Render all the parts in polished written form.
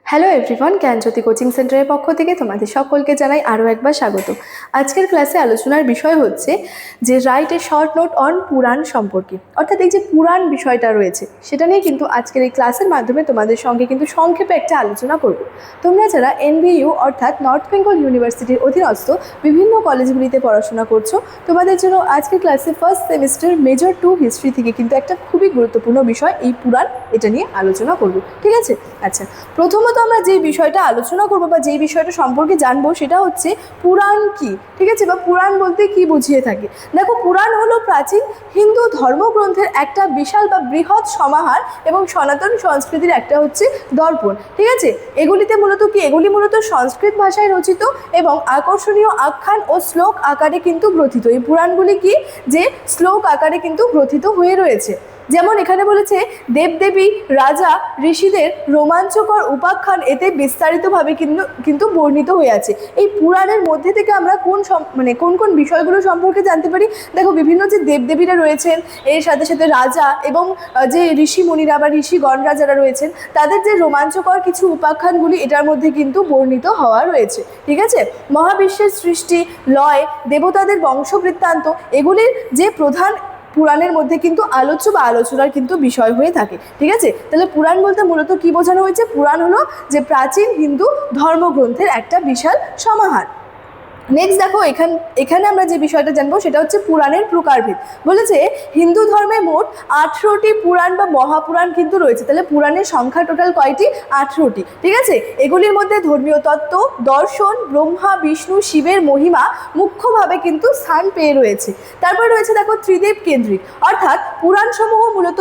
Hello everyone, জ্ঞানজ্যোতি coaching সেন্টারের পক্ষ থেকে তোমাদের সকলকে জানাই আরও একবার স্বাগত। আজকের ক্লাসে আলোচনার বিষয় হচ্ছে যে write a short note on Purana সম্পর্কে, অর্থাৎ এই যে পুরাণ বিষয়টা রয়েছে সেটা নিয়ে কিন্তু আজকের এই ক্লাসের মাধ্যমে তোমাদের সঙ্গে কিন্তু সংক্ষেপে একটা আলোচনা করব। তোমরা যারা NBU অর্থাৎ নর্থ বেঙ্গল ইউনিভার্সিটির অধীনস্থ বিভিন্ন কলেজগুলিতে পড়াশোনা করছো, তোমাদের জন্য আজকের ক্লাসে ফার্স্ট সেমিস্টার মেজর 2 হিস্ট্রি থেকে কিন্তু একটা খুবই গুরুত্বপূর্ণ বিষয় এই পুরাণ, এটা নিয়ে আলোচনা করব। ঠিক আছে? আচ্ছা, প্রথমত আমরা যে বিষয়টা আলোচনা করবো বা যেই বিষয়টা সম্পর্কে জানবো সেটা হচ্ছে পুরাণ কি। ঠিক আছে, বা পুরাণ বলতে কি বুঝিয়ে থাকে। দেখো, পুরাণ হলো প্রাচীন হিন্দু ধর্মগ্রন্থের একটা বিশাল বা বৃহৎ সমাহার এবং সনাতন সংস্কৃতির একটা হচ্ছে দর্পণ। ঠিক আছে, এগুলি মূলত সংস্কৃত ভাষায় রচিত এবং আকর্ষণীয় আখ্যান ও শ্লোক আকারে কিন্তু গ্রথিত। এই পুরাণগুলি কি যে শ্লোক আকারে কিন্তু গ্রথিত হয়ে রয়েছে। যেমন এখানে বলেছে দেবদেবী, রাজা, ঋষিদের রোমাঞ্চকর উপাখ্যান এতে বিস্তারিতভাবে কিন্তু বর্ণিত হয়ে আছে। এই পুরাণের মধ্যে থেকে আমরা কোন কোন বিষয়গুলো সম্পর্কে জানতে পারি। দেখো, বিভিন্ন যে দেবদেবীরা রয়েছেন, এর সাথে সাথে রাজা এবং যে ঋষিমুনিরা বা ঋষিগণরা যারা রয়েছেন, তাদের যে রোমাঞ্চকর কিছু উপাখ্যানগুলি এটার মধ্যে কিন্তু বর্ণিত হওয়া রয়েছে। ঠিক আছে, মহাবিশ্বের সৃষ্টি, লয়, দেবতাদের বংশবৃত্তান্ত এগুলির যে প্রধান পুরাণের মধ্যে কিন্তু আলোচ্য বা আলোচনার কিন্তু বিষয় হয়ে থাকে। ঠিক আছে, তাহলে পুরাণ বলতে মূলত কি বোঝানো হয়েছে? পুরাণ হলো যে প্রাচীন হিন্দু ধর্মগ্রন্থের একটা বিশাল সমাহার। নেক্সট দেখো, এখানে আমরা যে বিষয়টা জানবো সেটা হচ্ছে পুরাণের প্রকারভেদ। বলেছে হিন্দু ধর্মে মোট 18টি পুরাণ বা মহাপুরাণ কিন্তু রয়েছে। তাহলে পুরাণের সংখ্যা টোটাল কয়টি? 18টি। ঠিক আছে, এগুলির মধ্যে ধর্মীয় তত্ত্ব, দর্শন, ব্রহ্মা, বিষ্ণু, শিবের মহিমা মুখ্যভাবে কিন্তু স্থান পেয়ে রয়েছে। তারপরে রয়েছে দেখো ত্রিদেব কেন্দ্রিক, অর্থাৎ পুরাণসমূহ মূলত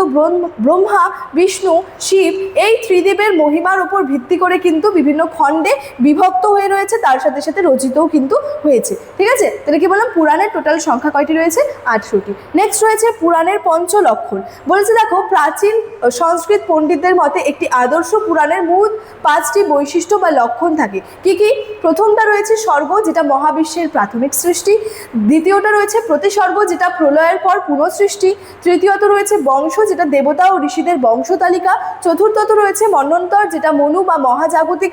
ব্রহ্মা, বিষ্ণু, শিব এই ত্রিদেবের মহিমার উপর ভিত্তি করে কিন্তু বিভিন্ন খণ্ডে বিভক্ত হয়ে রয়েছে, তার সাথে সাথে রচিতও কিন্তু হয়েছে। ঠিক আছে, তাহলে কি বললাম? পুরাণের টোটাল সংখ্যা কয়টি রয়েছে? 18টি। নেক্সট রয়েছে পুরাণের পঞ্চলক্ষণ। বলেছে দেখো, প্রাচীন সংস্কৃত পণ্ডিতদের মতে একটি আদর্শ পুরাণের মূল 5টি বৈশিষ্ট্য বা লক্ষণ থাকে। কি কি? প্রথমটা রয়েছে স্বর্গ, যেটা মহাবিশ্বের প্রাথমিক সৃষ্টি। দ্বিতীয়টা রয়েছে প্রতিসর্গ, যেটা প্রলয়ের পর পুনঃসৃষ্টি। তৃতীয়ত রয়েছে বংশ, যেটা দেবতা ও ঋষিদের বংশ তালিকা। চতুর্থত রয়েছে মন্বন্তর, যেটা মনু বা মহাজাগতিক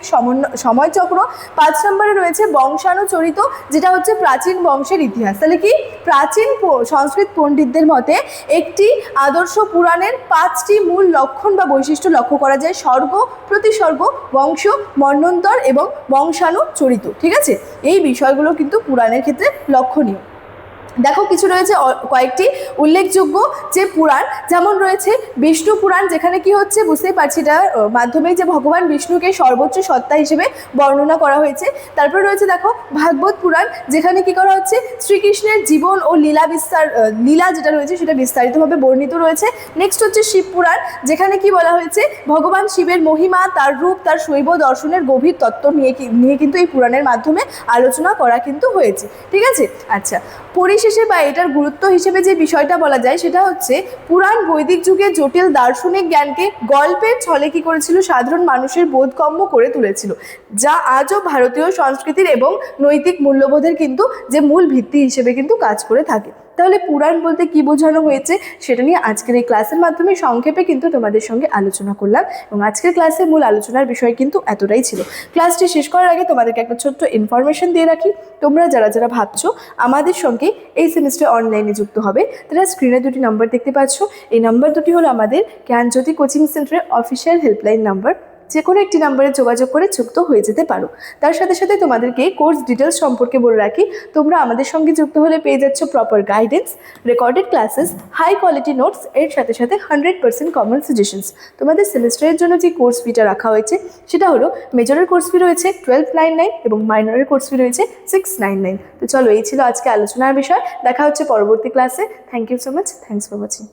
সময়চক্র। 5 নম্বরে রয়েছে বংশানুচরিত, যেটা হচ্ছে প্রাচীন বংশের ইতিহাস। তাহলে কি? প্রাচীন সংস্কৃত পণ্ডিতদের মতে একটি আদর্শ পুরাণের 5টি মূল লক্ষণ বা বৈশিষ্ট্য লক্ষ্য করা যায়: স্বর্গ, প্রতিসর্গ, বংশ, মন্বন্তর এবং বংশানুচরিত। ঠিক আছে, এই বিষয়গুলো কিন্তু পুরাণের ক্ষেত্রে লক্ষণীয়। দেখো, কিছু রয়েছে কয়েকটি উল্লেখযোগ্য যে পুরাণ, যেমন রয়েছে বিষ্ণু পুরাণ, যেখানে কি হচ্ছে বুঝতেই পারছি এটার মাধ্যমে যে ভগবান বিষ্ণুকে সর্বোচ্চ সত্তা হিসেবে বর্ণনা করা হয়েছে। তারপরে রয়েছে দেখো ভাগবত পুরাণ, যেখানে কি করা হচ্ছে শ্রীকৃষ্ণের জীবন ও লীলা যেটা রয়েছে সেটা বিস্তারিতভাবে বর্ণিত রয়েছে। নেক্সট হচ্ছে শিব পুরাণ, যেখানে কি বলা হয়েছে ভগবান শিবের মহিমা, তার রূপ, তার শৈব দর্শনের গভীর তত্ত্ব নিয়ে কিন্তু এই পুরাণের মাধ্যমে আলোচনা করা কিন্তু হয়েছে। ঠিক আছে, আচ্ছা, পরিশেষে বা এটার গুরুত্ব হিসেবে যে বিষয়টা বলা যায় সেটা হচ্ছে পুরাণ বৈদিক যুগে জটিল দার্শনিক জ্ঞানকে গল্পের ছলে কি করেছিল? সাধারণ মানুষের বোধগম্য করে তুলেছিল, যা আজও ভারতীয় সংস্কৃতির এবং নৈতিক মূল্যবোধের কিন্তু যে মূল ভিত্তি হিসেবে কিন্তু কাজ করে থাকে। তাহলে পুরাণ বলতে কি বোঝানো হয়েছে সেটা নিয়ে আজকের এই ক্লাসের মাধ্যমে সংক্ষেপে কিন্তু তোমাদের সঙ্গে আলোচনা করলাম, এবং আজকের ক্লাসে মূল আলোচনার বিষয় কিন্তু এতটাই ছিল। ক্লাসটি শেষ করার আগে তোমাদেরকে একটা ছোট্ট ইনফরমেশন দিয়ে রাখি। তোমরা যারা ভাবছো আমাদের সঙ্গে এই সেমিস্টার অনলাইনে যুক্ত হবে, তারা স্ক্রিনে 2টি নাম্বার দেখতে পাচ্ছ। এই নাম্বার দুটি হলো আমাদের জ্ঞানজ্যোতি কোচিং সেন্টারের অফিসিয়াল হেল্পলাইন নাম্বার। যে কোনো একটি নাম্বারে যোগাযোগ করে যুক্ত হয়ে যেতে পারো। তার সাথে সাথে তোমাদেরকে কোর্স ডিটেলস সম্পর্কে বলে রাখি, তোমরা আমাদের সঙ্গে যুক্ত হলে পেয়ে যাচ্ছ proper guidance, recorded classes, high quality notes, এর সাথে সাথে 100% কমন সাজেশনস। তোমাদের সেমিস্টারের জন্য যে কোর্স ফিটা রাখা হয়েছে সেটা হলো মেজরের কোর্স ফি রয়েছে 1299 এবং মাইনরের কোর্স ফি রয়েছে 699। তো চলো, এই ছিল আজকে আলোচনার বিষয়। দেখা হচ্ছে পরবর্তী ক্লাসে। Thank you so much. Thanks for watching.